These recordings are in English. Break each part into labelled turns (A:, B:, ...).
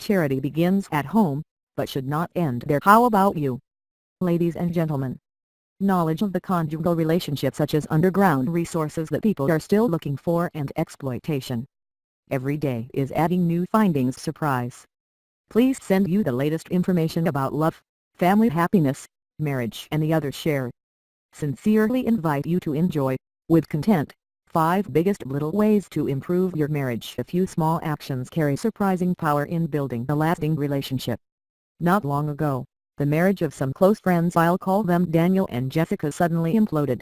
A: Charity begins at home, but should not end there. How about you? Ladies and gentlemen, knowledge of the conjugal relationship, such as underground resources that people are still looking for, and exploitation every day, is adding new findings. Surprise! Please send you the latest information about love, family happiness, marriage and the others. Share. Sincerely invite you to enjoy, with content, 5 biggest little ways to improve your marriage. A few small actions carry surprising power in building a lasting relationship. Not long ago, the marriage of some close friends, I'll call them Daniel and Jessica, suddenly imploded.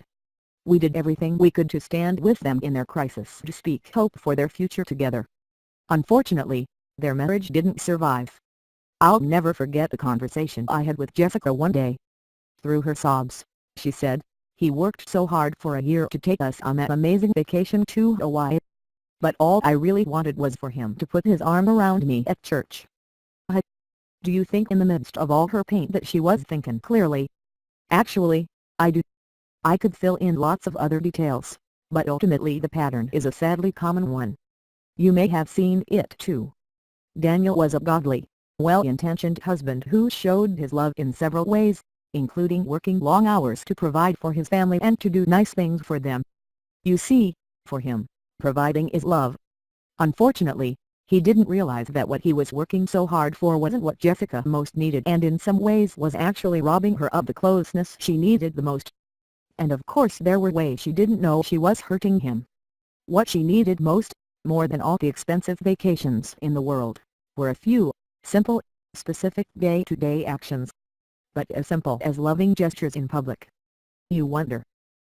A: We did everything we could to stand with them in their crisis, to speak hope for their future together. Unfortunately, their marriage didn't survive. I'll never forget the conversation I had with Jessica one day. Through her sobs, she said, "He worked so hard for a year to take us on that amazing vacation to Hawaii. But all I really wanted was for him to put his arm around me at church." Do you think in the midst of all her pain that she was thinking clearly? Actually, I do. I could fill in lots of other details, but ultimately the pattern is a sadly common one. You may have seen it too. Daniel was a godly, well-intentioned husband who showed his love in several ways, including working long hours to provide for his family and to do nice things for them. You see, for him, providing is love. Unfortunately, he didn't realize that what he was working so hard for wasn't what Jessica most needed, and in some ways was actually robbing her of the closeness she needed the most. And of course there were ways she didn't know she was hurting him. What she needed most, more than all the expensive vacations in the world, were a few, simple, specific day-to-day actions. But as simple as loving gestures in public. You wonder?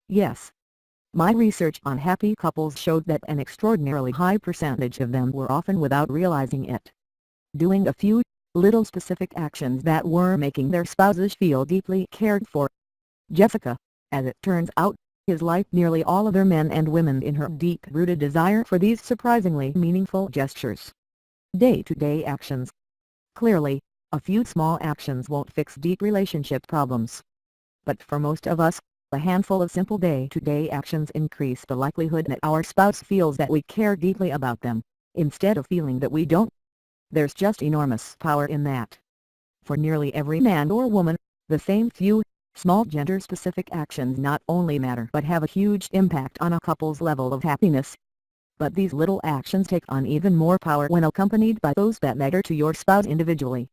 A: Yes. My research on happy couples showed that an extraordinarily high percentage of them were often, without realizing it, doing a few, little specific actions that were making their spouses feel deeply cared for. Jessica, as it turns out, is like nearly all other men and women in her deep-rooted desire for these surprisingly meaningful gestures. Day-to-day actions. Clearly, a few small actions won't fix deep relationship problems. But for most of us, a handful of simple day-to-day actions increase the likelihood that our spouse feels that we care deeply about them, instead of feeling that we don't. There's just enormous power in that. For nearly every man or woman, the same few, small gender-specific actions not only matter but have a huge impact on a couple's level of happiness. But these little actions take on even more power when accompanied by those that matter to your spouse individually.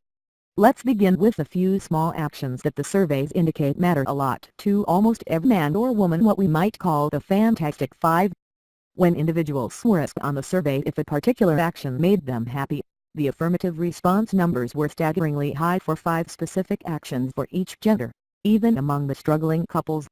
A: Let's begin with a few small actions that the surveys indicate matter a lot to almost every man or woman, what we might call the Fantastic Five. When individuals were asked on the survey if a particular action made them happy, the affirmative response numbers were staggeringly high for 5 specific actions for each gender, even among the struggling couples.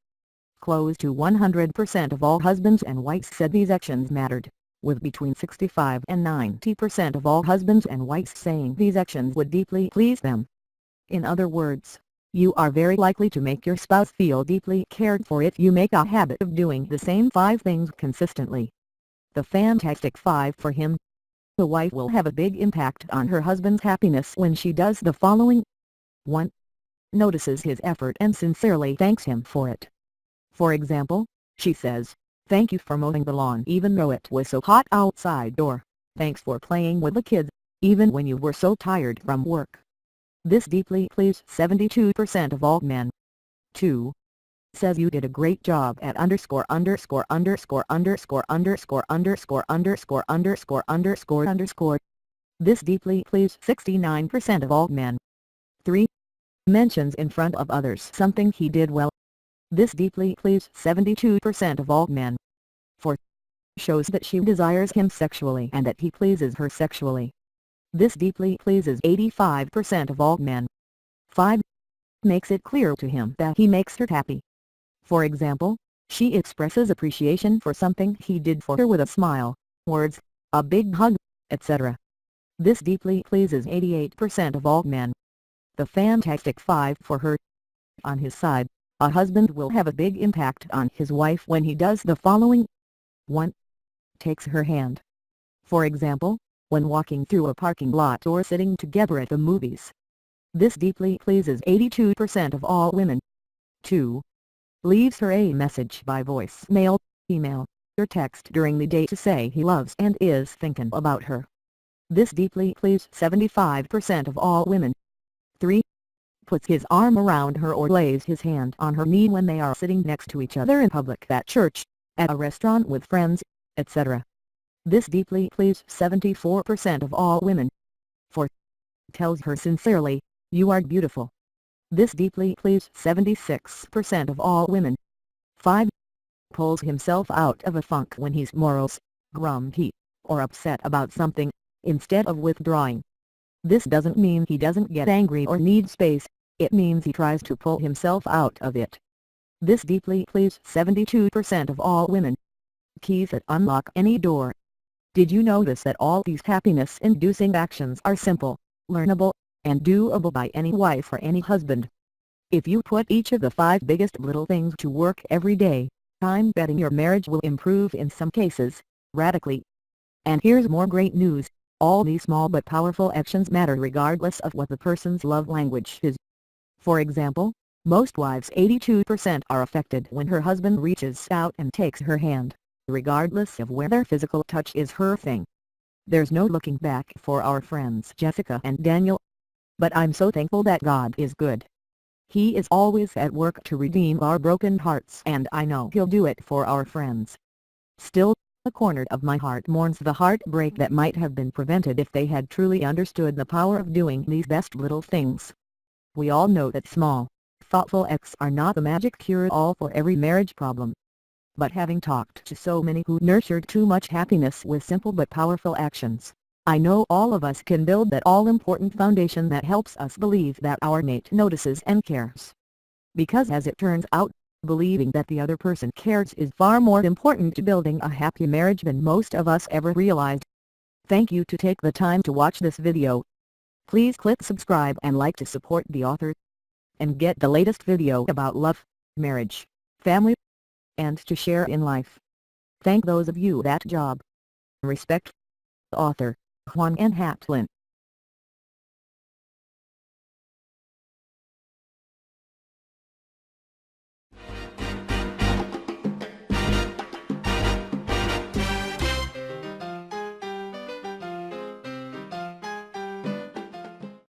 A: Close to 100% of all husbands and wives said these actions mattered, with between 65 and 90% of all husbands and wives saying these actions would deeply please them. In other words, you are very likely to make your spouse feel deeply cared for if you make a habit of doing the same 5 things consistently. The Fantastic Five for him. The wife will have a big impact on her husband's happiness when she does the following. 1. Notices his effort and sincerely thanks him for it. For example, she says, "Thank you for mowing the lawn even though it was so hot outside," or, "Thanks for playing with the kids, even when you were so tired from work." This deeply pleases 72% of all men. 2. Says you did a great job at underscore underscore underscore underscore underscore underscore underscore underscore underscore underscore. This deeply pleases 69% of all men. 3. Mentions in front of others something he did well. This deeply pleases 72% of all men. 4. Shows that she desires him sexually and that he pleases her sexually. This deeply pleases 85% of all men. 5. Makes it clear to him that he makes her happy. For example, she expresses appreciation for something he did for her with a smile, words, a big hug, etc. This deeply pleases 88% of all men. The Fantastic Five for her. On his side, a husband will have a big impact on his wife when he does the following. 1. Takes her hand. For example, when walking through a parking lot or sitting together at the movies. This deeply pleases 82% of all women. 2. Leaves her a message by voicemail, email, or text during the day to say he loves and is thinking about her. This deeply pleases 75% of all women. 3. Puts his arm around her or lays his hand on her knee when they are sitting next to each other in public, at church, at a restaurant with friends, etc. This deeply pleases 74% of all women. 4. Tells her sincerely, "You are beautiful." This deeply pleases 76% of all women. 5. Pulls himself out of a funk when he's morose, grumpy, or upset about something, instead of withdrawing. This doesn't mean he doesn't get angry or need space, it means he tries to pull himself out of it. This deeply pleases 72% of all women. Keys that unlock any door. Did you notice that all these happiness-inducing actions are simple, learnable, and doable by any wife or any husband? If you put each of the 5 biggest little things to work every day, I'm betting your marriage will improve, in some cases, radically. And here's more great news, all these small but powerful actions matter regardless of what the person's love language is. For example, most wives, 82%, are affected when her husband reaches out and takes her hand, regardless of where their physical touch is her thing. There's no looking back for our friends Jessica and Daniel. But I'm so thankful that God is good. He is always at work to redeem our broken hearts, and I know He'll do it for our friends. Still, a corner of my heart mourns the heartbreak that might have been prevented if they had truly understood the power of doing these best little things. We all know that small, thoughtful acts are not the magic cure-all for every marriage problem. But having talked to so many who nurtured too much happiness with simple but powerful actions, I know all of us can build that all-important foundation that helps us believe that our mate notices and cares. Because as it turns out, believing that the other person cares is far more important to building a happy marriage than most of us ever realized. Thank you to take the time to watch this video. Please click subscribe and like to support the author. And get the latest video about love, marriage, family, and to share in life. Thank those of you that job. Respect. Author, Juan N. Hatlin.